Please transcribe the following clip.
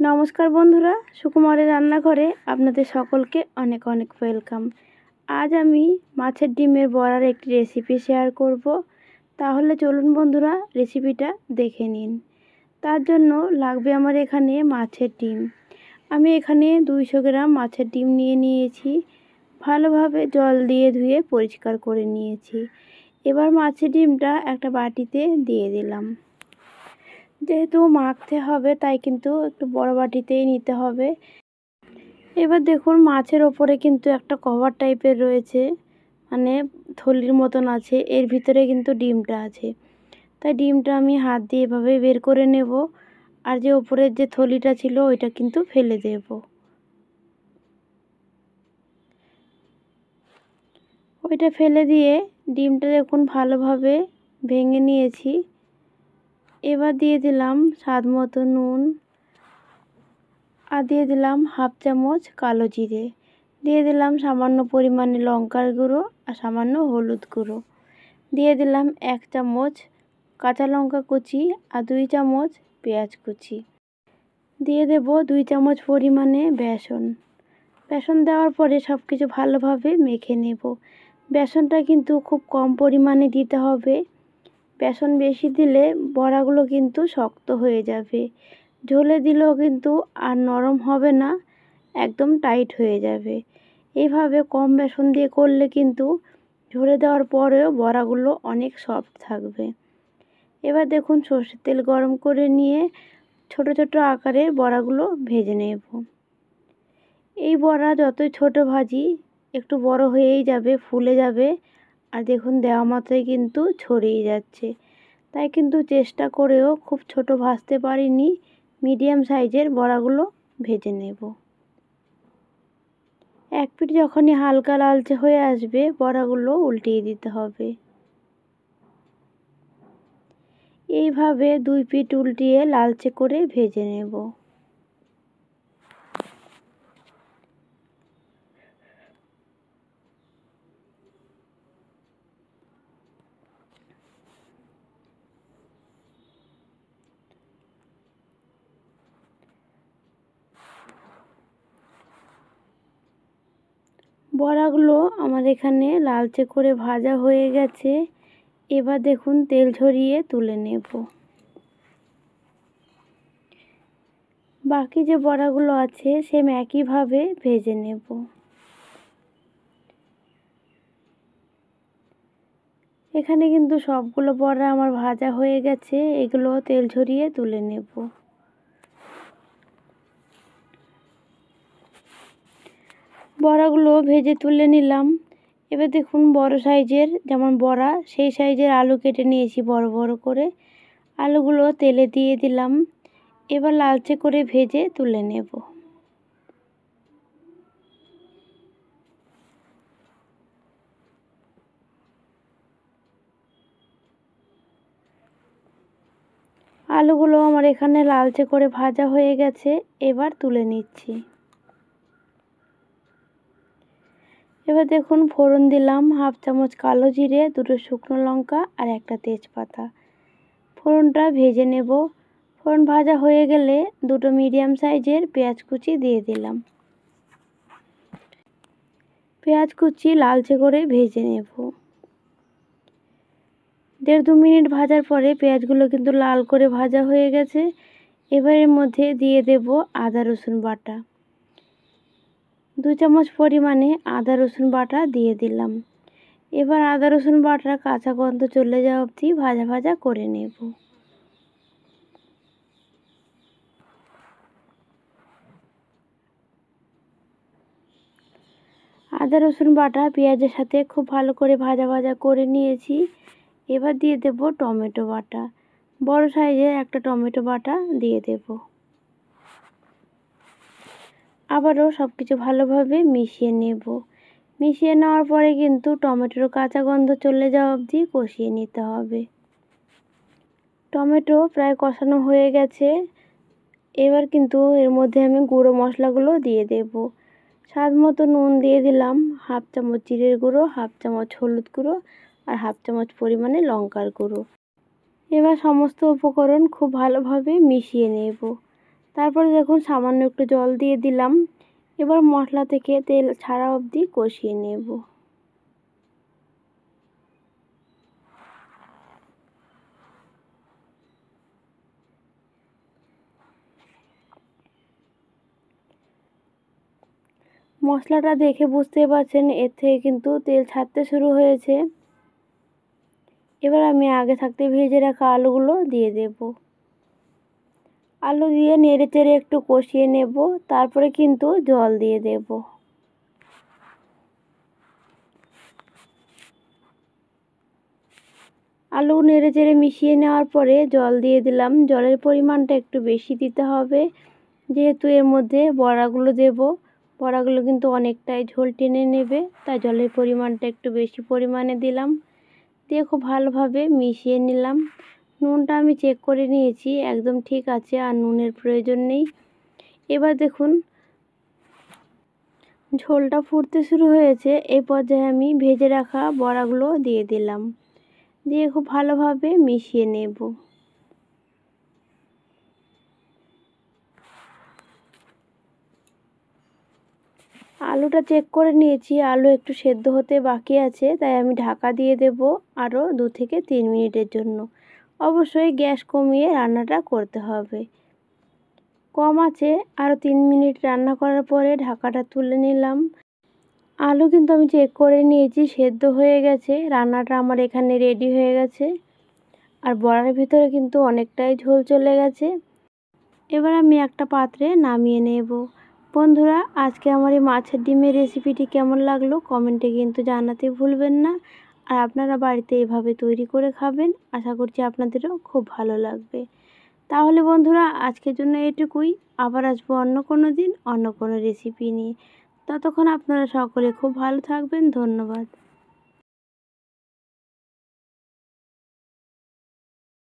নমস্কার বন্ধুরা, সুকুমারের রান্নাঘরে আপনাদের সকলকে অনেক অনেক ওয়েলকাম। আজ আমি মাছের ডিমের বড়ার একটি রেসিপি শেয়ার করব। তাহলে চলুন বন্ধুরা, রেসিপিটা দেখে নিন। তার জন্য লাগবে আমার এখানে মাছের ডিম। আমি এখানে 200 গ্রাম মাছের ডিম নিয়ে নিয়েছি। ভালোভাবে জল দিয়ে ধুয়ে পরিষ্কার করে নিয়েছি। এবার মাছের ডিমটা একটা বাটিতে দিয়ে দিলাম। যেহেতু মাখতে হবে তাই কিন্তু একটু বড় বাটিতেই নিতে হবে। এবার দেখুন মাছের ওপরে কিন্তু একটা কভার টাইপের রয়েছে, মানে থলির মতন আছে, এর ভিতরে কিন্তু ডিমটা আছে। তাই ডিমটা আমি হাত দিয়ে এভাবে বের করে নেব, আর যে ওপরের যে থলিটা ছিল ওইটা কিন্তু ফেলে দেব। ওইটা ফেলে দিয়ে ডিমটা দেখুন ভালোভাবে ভেঙে নিয়েছি। এবার দিয়ে দিলাম স্বাদ মতো নুন, আর দিয়ে দিলাম হাফ চামচ কালো জিরে, দিয়ে দিলাম সামান্য পরিমাণে লঙ্কার গুঁড়ো আর সামান্য হলুদ গুঁড়ো, দিয়ে দিলাম 1 চামচ কাঁচা লঙ্কা কুচি আর 2 চামচ পেঁয়াজ কুচি, দিয়ে দেব 2 চামচ পরিমাণে বেসন। বেসন দেওয়ার পরে সব কিছু ভালোভাবে মেখে নেব। বেসনটা কিন্তু খুব কম পরিমাণে দিতে হবে। বেসন বেশি দিলে বড়াগুলো কিন্তু শক্ত হয়ে যাবে, ঝোলে দিলেও কিন্তু আর নরম হবে না, একদম টাইট হয়ে যাবে। এইভাবে কম বেসন দিয়ে করলে কিন্তু ঝোলে দেওয়ার পরেও বড়াগুলো অনেক সফট থাকবে। এবার দেখুন সরষের তেল গরম করে নিয়ে ছোট ছোট আকারে বড়াগুলো ভেজে নেব। এই বড়া যতই ছোট ভাজি একটু বড় হয়েই যাবে, ফুলে যাবে, আর দেখুন দেওয়া মাত্রই কিন্তু ছড়িয়ে যাচ্ছে। তাই কিন্তু চেষ্টা করেও খুব ছোট ভাজতে পারিনি, মিডিয়াম সাইজের বড়াগুলো ভেজে নেব। এক পিঠ যখনই হালকা লালচে হয়ে আসবে বড়াগুলো উল্টিয়ে দিতে হবে। এইভাবে 2 পিঠ উল্টিয়ে লালচে করে ভেজে নেব। বড়াগুলো আমার এখানে লালচে করে ভাজা হয়ে গেছে। এবার দেখুন তেল ঝরিয়ে তুলে নেব। বাকি যে বড়াগুলো আছে সেম একইভাবে ভেজে নেব। এখানে কিন্তু সবগুলো বড়া আমার ভাজা হয়ে গেছে, এগুলো তেল ঝরিয়ে তুলে নেব। বড়াগুলো ভেজে তুলে নিলাম। এবার দেখুন বড় সাইজের যেমন বড়া সেই সাইজের আলু কেটে নিয়েছি বড় বড় করে। আলুগুলো তেলে দিয়ে দিলাম। এবার লালচে করে ভেজে তুলে নেব। আলুগুলো আমার এখানে লালচে করে ভাজা হয়ে গেছে, এবার তুলে নিচ্ছি। এবার দেখুন ফোড়ন দিলাম হাফ চামচ কালো জিরে, 2টো শুকনো লঙ্কা আর একটা তেজপাতা। ফোড়নটা ভেজে নেব। ফোড়ন ভাজা হয়ে গেলে 2টো মিডিয়াম সাইজের পেঁয়াজ কুচি দিয়ে দিলাম। পেঁয়াজ কুচি লালচে করে ভেজে নেব। 1.5-2 মিনিট ভাজার পরে পেঁয়াজগুলো কিন্তু লাল করে ভাজা হয়ে গেছে। এবার এর মধ্যে দিয়ে দেব আদা রসুন বাটা। 2 চামচ পরিমাণে আদা রসুন বাটা দিয়ে দিলাম। এবার আদা রসুন বাটার কাঁচা গন্ধ চলে যাওয়া অবধি ভাজা ভাজা করে নেব। আদা রসুন বাটা পেঁয়াজের সাথে খুব ভালো করে ভাজা ভাজা করে নিয়েছি। এবার দিয়ে দেব টমেটো বাটা। বড় সাইজের একটা টমেটো বাটা দিয়ে দেব। আবারও সব কিছু ভালোভাবে মিশিয়ে নেব। মিশিয়ে নেওয়ার পরে কিন্তু টমেটোর কাঁচা গন্ধ চলে যাওয়া অবধি কষিয়ে নিতে হবে। টমেটো প্রায় কষানো হয়ে গেছে। এবার কিন্তু এর মধ্যে আমি গুঁড়ো মশলাগুলো দিয়ে দেব। স্বাদ মতো নুন দিয়ে দিলাম, হাফ চামচ জিরের গুঁড়ো, হাফ চামচ হলুদ গুঁড়ো আর হাফ চামচ পরিমাণে লঙ্কার গুঁড়ো। এবার সমস্ত উপকরণ খুব ভালোভাবে মিশিয়ে নেব। তারপরে দেখুন সামান্য একটু জল দিয়ে দিলাম। এবার মশলা থেকে তেল ছাড়া অবধি কষিয়ে নেব। মশলাটা দেখে বুঝতেই পারছেন এর থেকে কিন্তু তেল ছাড়তে শুরু হয়েছে। এবার আমি আগে থাকতে ভেজে রাখা আলুগুলো দিয়ে দেব। আলু দিয়ে নেড়ে চেড়ে একটু কষিয়ে নেব, তারপরে কিন্তু জল দিয়ে দেব। আলু নেড়ে চেড়ে মিশিয়ে নেওয়ার পরে জল দিয়ে দিলাম। জলের পরিমাণটা একটু বেশি দিতে হবে, যেহেতু এর মধ্যে বড়াগুলো দেব। বড়াগুলো কিন্তু অনেকটাই ঝোল টেনে নেবে, তাই জলের পরিমাণটা একটু বেশি পরিমাণে দিলাম। দিয়ে খুব ভালোভাবে মিশিয়ে নিলাম। নুনটা আমি চেক করে নিয়েছি, একদম ঠিক আছে, আর নুনের প্রয়োজন নেই। এবার দেখুন ঝোলটা ফুটতে শুরু হয়েছে। এই পর্যায়ে আমি ভেজে রাখা বড়াগুলো দিয়ে দিলাম, দিয়ে খুব ভালোভাবে মিশিয়ে নেব। আলুটা চেক করে নিয়েছি, আলু একটু সেদ্ধ হতে বাকি আছে, তাই আমি ঢাকা দিয়ে দেব আরও 2 থেকে 3 মিনিটের জন্য। অবশ্যই গ্যাস কমিয়ে রান্নাটা করতে হবে। কম আছে আরও 3 মিনিট রান্না করার পরে ঢাকাটা তুলে নিলাম। আলু কিন্তু আমি চেক করে নিয়েছি, সেদ্ধ হয়ে গেছে। রান্নাটা আমার এখানে রেডি হয়ে গেছে। আর বড়ার ভিতরে কিন্তু অনেকটাই ঝোল চলে গেছে। এবার আমি একটা পাত্রে নামিয়ে নেব। বন্ধুরা, আজকে আমার এই মাছের ডিমের রেসিপিটি কেমন লাগলো কমেন্টে কিন্তু জানাতে ভুলবেন না। আর আপনারা বাড়িতে এভাবে তৈরি করে খাবেন, আশা করছি আপনাদেরও খুব ভালো লাগবে। তাহলে বন্ধুরা, আজকের জন্য এটুকুই। আবার আসবো অন্য কোনো দিন অন্য কোনো রেসিপি নিয়ে। ততক্ষণ আপনারা সকলে খুব ভালো থাকবেন। ধন্যবাদ।